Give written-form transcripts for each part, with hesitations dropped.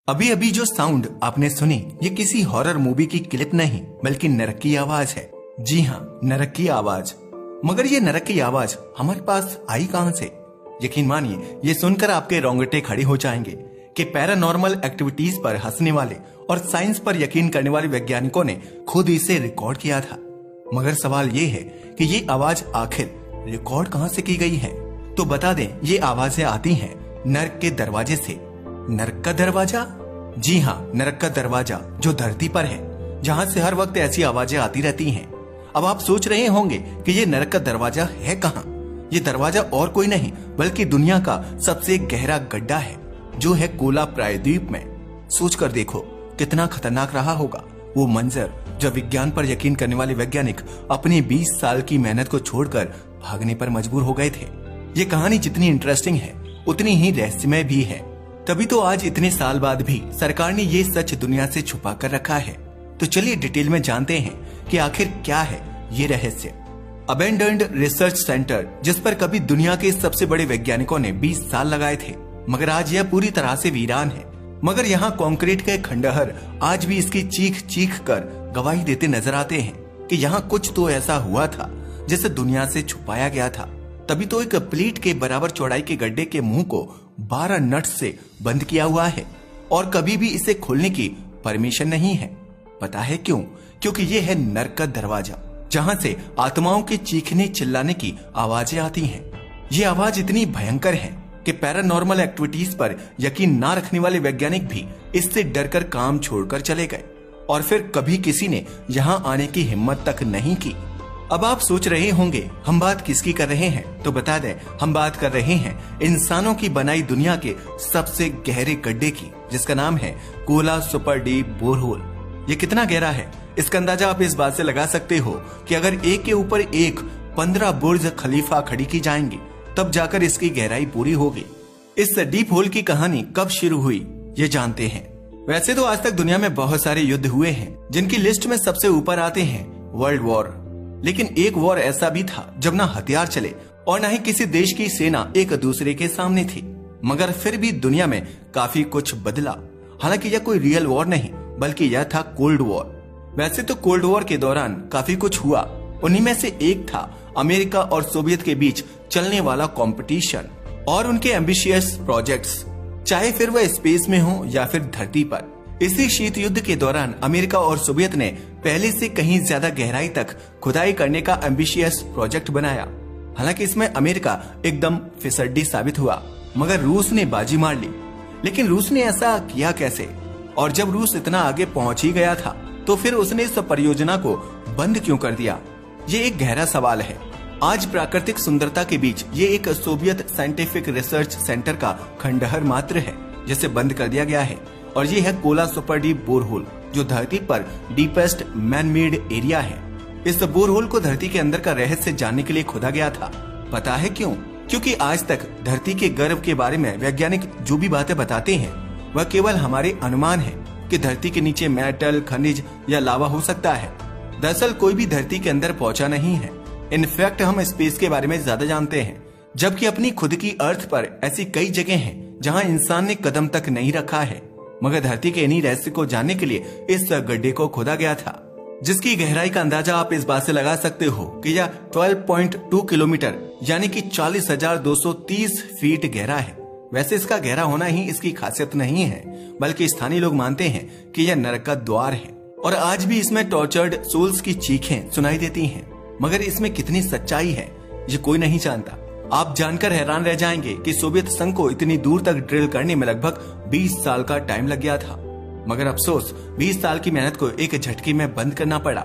अभी अभी जो साउंड आपने सुनी ये किसी हॉरर मूवी की क्लिप नहीं बल्कि नरक की आवाज है। जी हाँ, नरक की आवाज। मगर ये नरक की आवाज हमारे पास आई कहां से? यकीन मानिए ये सुनकर आपके रोंगटे खड़े हो जाएंगे कि पैरानॉर्मल एक्टिविटीज पर हंसने वाले और साइंस पर यकीन करने वाले वैज्ञानिकों ने खुद इसे रिकॉर्ड किया था। मगर सवाल ये है कि ये आवाज आखिर रिकॉर्ड कहां से की गई है? तो बता दें, ये आवाजें आती हैं नरक के दरवाजे से। नरक का दरवाजा? जी हाँ, नरक का दरवाजा जो धरती पर है, जहाँ से हर वक्त ऐसी आवाजें आती रहती हैं। अब आप सोच रहे होंगे कि ये नरक का दरवाजा है कहाँ? ये दरवाजा और कोई नहीं बल्कि दुनिया का सबसे गहरा गड्ढा है, जो है कोला प्रायद्वीप में। सोच कर देखो कितना खतरनाक रहा होगा वो मंजर जब विज्ञान पर यकीन करने वाले वैज्ञानिक अपनी 20 साल की मेहनत को छोड़कर भागने पर मजबूर हो गए थे। ये कहानी जितनी इंटरेस्टिंग है उतनी ही रहस्यमय भी है। तभी तो आज इतने साल बाद भी सरकार ने ये सच दुनिया से छुपा कर रखा है। तो चलिए डिटेल में जानते हैं कि आखिर क्या है ये रहस्य। अबेंडन्ड रिसर्च सेंटर, जिस पर कभी दुनिया के सबसे बड़े वैज्ञानिकों ने 20 साल लगाए थे, मगर आज यह पूरी तरह से वीरान है। मगर यहाँ कंक्रीट के खंडहर आज भी इसकी चीख चीख कर गवाही देते नजर आते हैं कि यहाँ कुछ तो ऐसा हुआ था जिसे दुनिया से छुपाया गया था। तभी तो एक प्लेट के बराबर चौड़ाई के गड्ढे के मुंह को 12 नट से बंद किया हुआ है और कभी भी इसे खोलने की परमिशन नहीं है। पता है क्यों? क्योंकि ये है नरक का दरवाजा, जहां से आत्माओं के चीखने चिल्लाने की आवाजें आती हैं। ये आवाज इतनी भयंकर है कि पैरानॉर्मल एक्टिविटीज पर यकीन ना रखने वाले वैज्ञानिक भी इससे डरकर काम छोड़कर चले गए और फिर कभी किसी ने यहाँ आने की हिम्मत तक नहीं की। अब आप सोच रहे होंगे हम बात किसकी कर रहे हैं? तो बता दें, हम बात कर रहे हैं इंसानों की बनाई दुनिया के सबसे गहरे गड्ढे की, जिसका नाम है कोला सुपर डीप बोरहोल। ये कितना गहरा है इसका अंदाजा आप इस बात से लगा सकते हो कि अगर एक के ऊपर एक 15 बुर्ज खलीफा खड़ी की जाएंगी तब जाकर इसकी गहराई पूरी होगी। इस डीप होल की कहानी कब शुरू हुई ये जानते हैं। वैसे तो आज तक दुनिया में बहुत सारे युद्ध हुए हैं जिनकी लिस्ट में सबसे ऊपर आते हैं वर्ल्ड वॉर। लेकिन एक वॉर ऐसा भी था जब ना हथियार चले और ना ही किसी देश की सेना एक दूसरे के सामने थी। मगर फिर भी दुनिया में काफी कुछ बदला। हालांकि यह कोई रियल वॉर नहीं बल्कि यह था कोल्ड वॉर। वैसे तो कोल्ड वॉर के दौरान काफी कुछ हुआ। उन्हीं में से एक था अमेरिका और सोवियत के बीच चलने वाला कंपटीशन और उनके एम्बिशियस प्रोजेक्ट्स, चाहे फिर वह स्पेस में हो या फिर धरती पर। इसी शीत युद्ध के दौरान अमेरिका और सोवियत ने पहले से कहीं ज्यादा गहराई तक खुदाई करने का एम्बिशियस प्रोजेक्ट बनाया। हालांकि इसमें अमेरिका एकदम फिसड्डी साबित हुआ, मगर रूस ने बाजी मार ली। लेकिन रूस ने ऐसा किया कैसे? और जब रूस इतना आगे पहुंच ही गया था तो फिर उसने इस परियोजना को बंद क्यों कर दिया? ये एक गहरा सवाल है। आज प्राकृतिक सुंदरता के बीच ये एक सोवियत साइंटिफिक रिसर्च सेंटर का खंडहर मात्र है जिसे बंद कर दिया गया है। और ये है कोला सुपर डीप बोरहोल, जो धरती पर डीपेस्ट मैन मेड एरिया है। इस बोरहोल को धरती के अंदर का रहस्य जानने के लिए खोदा गया था। पता है क्यों? क्योंकि आज तक धरती के गर्भ के बारे में वैज्ञानिक जो भी बातें बताते हैं वह केवल हमारे अनुमान है कि धरती के नीचे मेटल, खनिज या लावा हो सकता है। दरअसल कोई भी धरती के अंदर पहुंचा नहीं है। इनफैक्ट हम स्पेस के बारे में ज्यादा जानते हैं, जबकि अपनी खुद की अर्थ पर ऐसी कई जगह हैं जहां इंसान ने कदम तक नहीं रखा है। मगर धरती के इन्हीं रहस्य को जानने के लिए इस गड्ढे को खोदा गया था, जिसकी गहराई का अंदाजा आप इस बात से लगा सकते हो कि यह 12.2 किलोमीटर यानी कि 40,230 फीट गहरा है। वैसे इसका गहरा होना ही इसकी खासियत नहीं है, बल्कि स्थानीय लोग मानते हैं कि यह नरक का द्वार है और आज भी इसमें टॉर्चर्ड सोल्स की चीखें सुनाई देती हैं। मगर इसमें कितनी सच्चाई है ये कोई नहीं जानता। आप जानकर हैरान रह जाएंगे कि सोवियत संघ को इतनी दूर तक ड्रिल करने में लगभग 20 साल का टाइम लग गया था। मगर अफसोस 20 साल की मेहनत को एक झटके में बंद करना पड़ा।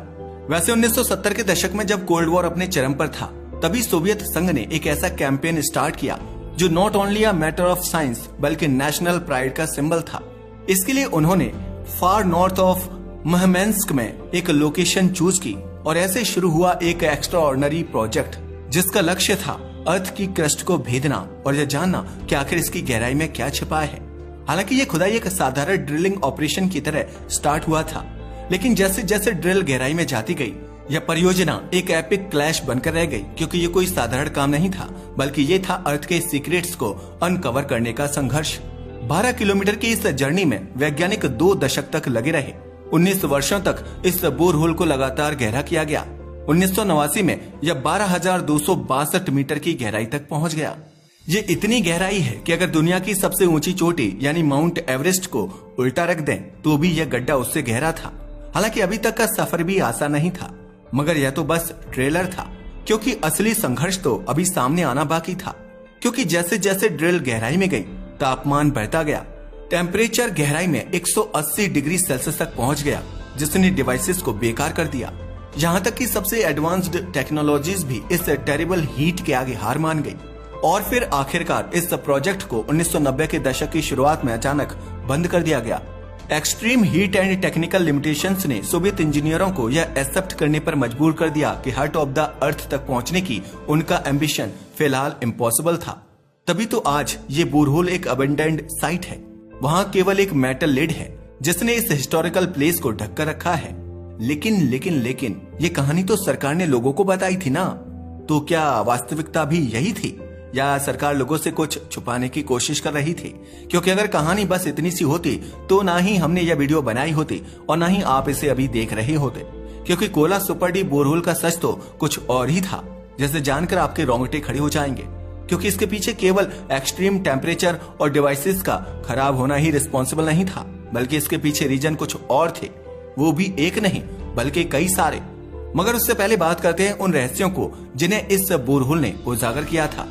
वैसे 1970 के दशक में जब कोल्ड वॉर अपने चरम पर था, तभी सोवियत संघ ने एक ऐसा कैंपेन स्टार्ट किया जो not only a matter of science बल्कि नेशनल प्राइड का सिंबल था। इसके लिए उन्होंने फार नॉर्थ ऑफ मुर्मांस्क में एक लोकेशन चूज की और ऐसे शुरू हुआ एक एक्स्ट्राऑर्डिनरी प्रोजेक्ट, जिसका लक्ष्य था अर्थ की क्रस्ट को भेदना और यह जानना कि आखिर इसकी गहराई में क्या छिपा है। हालांकि ये खुदाई एक साधारण ड्रिलिंग ऑपरेशन की तरह स्टार्ट हुआ था, लेकिन जैसे जैसे ड्रिल गहराई में जाती गई यह परियोजना एक एपिक क्लैश बनकर रह गई, क्योंकि ये कोई साधारण काम नहीं था बल्कि ये था अर्थ के सीक्रेट्स को अनकवर करने का संघर्ष। 12 किलोमीटर की इस जर्नी में वैज्ञानिक 2 दशक तक लगे रहे। 19 वर्षों तक इस बोरहोल को लगातार गहरा किया गया। 1989 में यह 12,262 मीटर की गहराई तक पहुंच गया। ये इतनी गहराई है कि अगर दुनिया की सबसे ऊंची चोटी यानी माउंट एवरेस्ट को उल्टा रख दें तो भी यह गड्ढा उससे गहरा था। हालांकि अभी तक का सफर भी आसान नहीं था, मगर यह तो बस ट्रेलर था, क्योंकि असली संघर्ष तो अभी सामने आना बाकी था। क्योंकि जैसे जैसे ड्रिल गहराई में गई, तापमान बढ़ता गया। टेम्परेचर गहराई में 180 डिग्री सेल्सियस तक पहुंच गया, जिसने डिवाइसेस को बेकार कर दिया। यहाँ तक कि सबसे एडवांस्ड टेक्नोलॉजीज भी इस टेरिबल हीट के आगे हार मान गई। और फिर आखिरकार इस प्रोजेक्ट को 1990 के दशक की शुरुआत में अचानक बंद कर दिया गया। Extreme heat and technical limitations ने सोवियत इंजीनियरों को यह एक्सेप्ट करने पर मजबूर कर दिया कि हार्ट ऑफ द अर्थ तक पहुंचने की उनका एम्बिशन फिलहाल इम्पॉसिबल था। तभी तो आज ये बोरहोल एक अबेंडेंड साइट है। वहाँ केवल एक मेटल लिड है जिसने इस हिस्टोरिकल प्लेस को ढक कर रखा है। लेकिन ये कहानी तो सरकार ने लोगों को बताई थी ना, तो क्या वास्तविकता भी यही थी या सरकार लोगों से कुछ छुपाने की कोशिश कर रही थी? क्योंकि अगर कहानी बस इतनी सी होती तो ना ही हमने यह वीडियो बनाई होती और ना ही आप इसे अभी देख रहे होते। क्योंकि कोला सुपर डीप बोरहोल का सच तो कुछ और ही था, जैसे जानकर आपके रोंगटे खड़े हो जाएंगे। क्योंकि इसके पीछे केवल एक्सट्रीम टेम्परेचर और डिवाइसेस का खराब होना ही रिस्पॉन्सिबल नहीं था, बल्कि इसके पीछे रीजन कुछ और थे। वो भी एक नहीं बल्कि कई सारे। मगर उससे पहले बात करते हैं उन रहस्यों को जिन्हें इस बोरहोल ने उजागर किया था।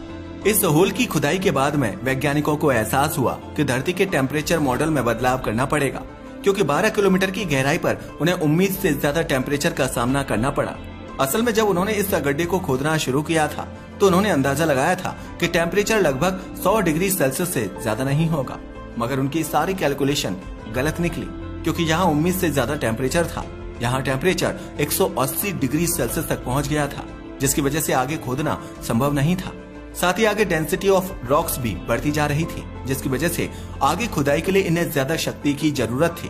इस होल की खुदाई के बाद में वैज्ञानिकों को एहसास हुआ कि धरती के टेम्परेचर मॉडल में बदलाव करना पड़ेगा, क्योंकि 12 किलोमीटर की गहराई पर उन्हें उम्मीद से ज्यादा टेम्परेचर का सामना करना पड़ा। असल में जब उन्होंने इस गड्ढे को खोदना शुरू किया था तो उन्होंने अंदाजा लगाया था कि टेम्परेचर लगभग 100 डिग्री सेल्सियस से ज्यादा नहीं होगा। मगर उनकी सारी कैलकुलेशन गलत निकली, क्योंकि यहाँ उम्मीद से ज्यादा टेम्परेचर था। यहाँ टेम्परेचर 180 डिग्री सेल्सियस तक पहुंच गया था, जिसकी वजह से आगे खोदना संभव नहीं था। साथ ही आगे डेंसिटी ऑफ रॉक्स भी बढ़ती जा रही थी, जिसकी वजह से आगे खुदाई के लिए इन्हें ज्यादा शक्ति की जरूरत थी।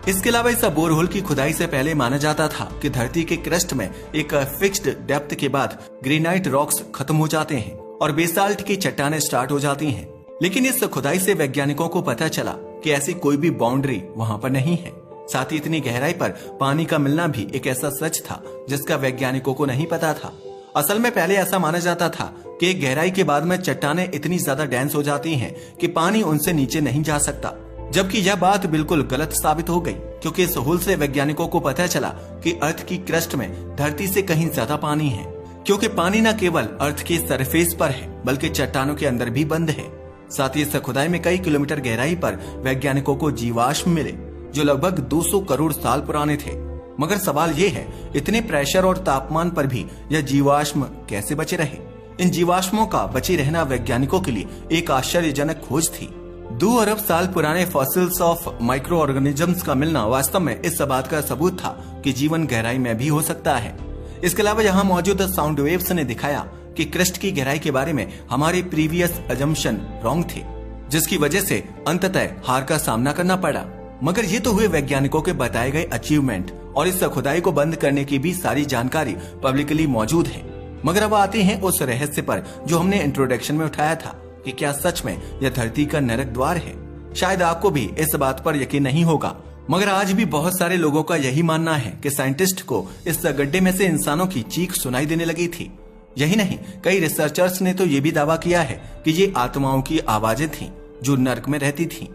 इसके अलावा इस बोरहोल की खुदाई से पहले माना जाता था कि धरती के क्रस्ट में एक फिक्स्ड डेप्थ के बाद ग्रेनाइट रॉक्स खत्म हो जाते हैं और बेसाल्ट की चट्टानें स्टार्ट हो जाती हैं। लेकिन इस खुदाई से वैज्ञानिकों को पता चला कि ऐसी कोई भी बाउंड्री वहाँ पर नहीं है। साथ ही इतनी गहराई पर पानी का मिलना भी एक ऐसा सच था जिसका वैज्ञानिकों को नहीं पता था। असल में पहले ऐसा माना जाता था कि एक गहराई के बाद में चट्टानें इतनी ज्यादा डेंस हो जाती हैं कि पानी उनसे नीचे नहीं जा सकता, जबकि यह बात बिल्कुल गलत साबित हो गई। क्योंकि इस होल से वैज्ञानिकों को पता चला कि अर्थ की क्रस्ट में धरती से कहीं ज्यादा पानी है, क्योंकि पानी न केवल अर्थ के सरफेस पर है बल्कि चट्टानों के अंदर भी बंद है। साथ ही इस खुदाई में कई किलोमीटर गहराई पर वैज्ञानिकों को जीवाश्म मिले जो लगभग 200 करोड़ साल पुराने थे। मगर सवाल ये है, इतने प्रेशर और तापमान पर भी यह जीवाश्म कैसे बचे रहे? इन जीवाश्मों का बचे रहना वैज्ञानिकों के लिए एक आश्चर्यजनक खोज थी। 2 अरब साल पुराने फॉसिल्स ऑफ माइक्रो ऑर्गेनिजम्स का मिलना वास्तव में इस बात का सबूत था कि जीवन गहराई में भी हो सकता है। इसके अलावा यहाँ मौजूद साउंड वेव्स ने दिखाया कि क्रस्ट की गहराई के बारे में हमारे प्रीवियस अजम्पशन रॉन्ग थे, जिसकी वजह से अंततः हार का सामना करना पड़ा। मगर ये तो हुए वैज्ञानिकों के बताए गए अचीवमेंट, और इस खुदाई को बंद करने की भी सारी जानकारी पब्लिकली मौजूद है। मगर अब आते हैं उस रहस्य पर जो हमने इंट्रोडक्शन में उठाया था कि क्या सच में यह धरती का नरक द्वार है। शायद आपको भी इस बात पर यकीन नहीं होगा, मगर आज भी बहुत सारे लोगों का यही मानना है कि साइंटिस्ट को इस गड्ढे में से इंसानों की चीख सुनाई देने लगी थी। यही नहीं, कई रिसर्चर्स ने तो ये भी दावा किया है कि ये आत्माओं की आवाजें थीं जो नर्क में रहती थीं।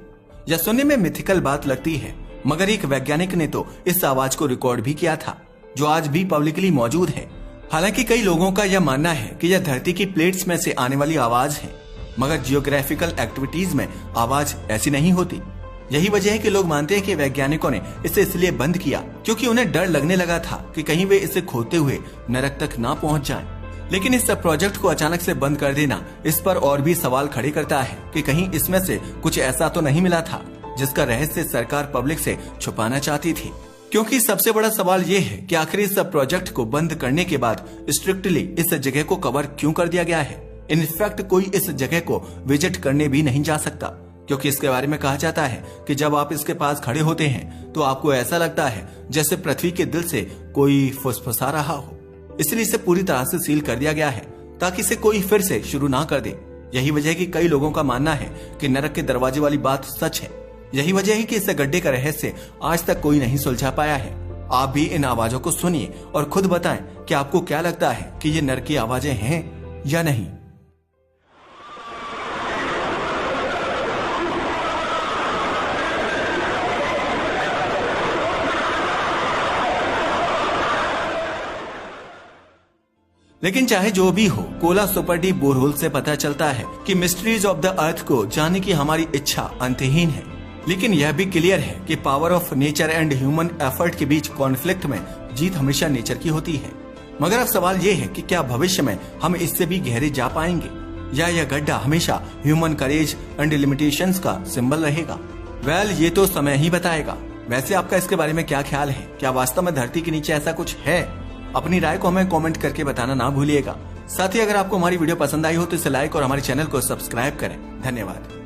यह सुनने में मिथिकल बात लगती है, मगर एक वैज्ञानिक ने तो इस आवाज को रिकॉर्ड भी किया था जो आज भी पब्लिकली मौजूद है। हालांकि कई लोगों का यह मानना है कि यह धरती की प्लेट्स में से आने वाली आवाज है, मगर जियोग्राफिकल एक्टिविटीज में आवाज ऐसी नहीं होती। यही वजह है कि लोग मानते हैं कि वैज्ञानिकों ने इसे इसलिए बंद किया क्योंकि उन्हें डर लगने लगा था कि कहीं वे इसे खोदते हुए नरक तक ना पहुंच जाएं। लेकिन इस प्रोजेक्ट को अचानक से बंद कर देना इस पर और भी सवाल खड़े करता है कि कहीं इसमें से कुछ ऐसा तो नहीं मिला था जिसका रहस्य सरकार पब्लिक से छुपाना चाहती थी। क्योंकि सबसे बड़ा सवाल ये है कि आखिर इस प्रोजेक्ट को बंद करने के बाद स्ट्रिक्टली इस जगह को कवर क्यों कर दिया गया है। इनफैक्ट कोई इस जगह को विजिट करने भी नहीं जा सकता, क्योंकि इसके बारे में कहा जाता है कि जब आप इसके पास खड़े होते हैं तो आपको ऐसा लगता है जैसे पृथ्वी के दिल से कोई फुसफुसा रहा हो। इसलिए इसे पूरी तरह से सील कर दिया गया है ताकि इसे कोई फिर से शुरू ना कर दे। यही वजह है कि कई लोगों का मानना है कि नरक के दरवाजे वाली बात सच है। यही वजह है कि इस गड्ढे का रहस्य आज तक कोई नहीं सुलझा पाया है। आप भी इन आवाजों को सुनिए और खुद बताएं कि आपको क्या लगता है कि ये नरक की आवाजें हैं या नहीं। लेकिन चाहे जो भी हो, कोला सुपर डीप बोरहोल से पता चलता है कि मिस्ट्रीज ऑफ द अर्थ को जानने की हमारी इच्छा अंतहीन है। लेकिन यह भी क्लियर है कि power of nature and human effort के बीच कॉन्फ्लिक्ट में जीत हमेशा नेचर की होती है। मगर अब सवाल ये है कि क्या भविष्य में हम इससे भी गहरे जा पाएंगे, या यह गड्ढा हमेशा ह्यूमन करेज एंड लिमिटेशंस का सिंबल रहेगा। वेल, ये तो समय ही बताएगा। वैसे आपका इसके बारे में क्या ख्याल है? क्या वास्तव में धरती के नीचे ऐसा कुछ है? अपनी राय को हमें कमेंट करके बताना ना भूलिएगा। साथ ही अगर आपको हमारी वीडियो पसंद आई हो तो इसे लाइक और हमारे चैनल को सब्सक्राइब करें। धन्यवाद।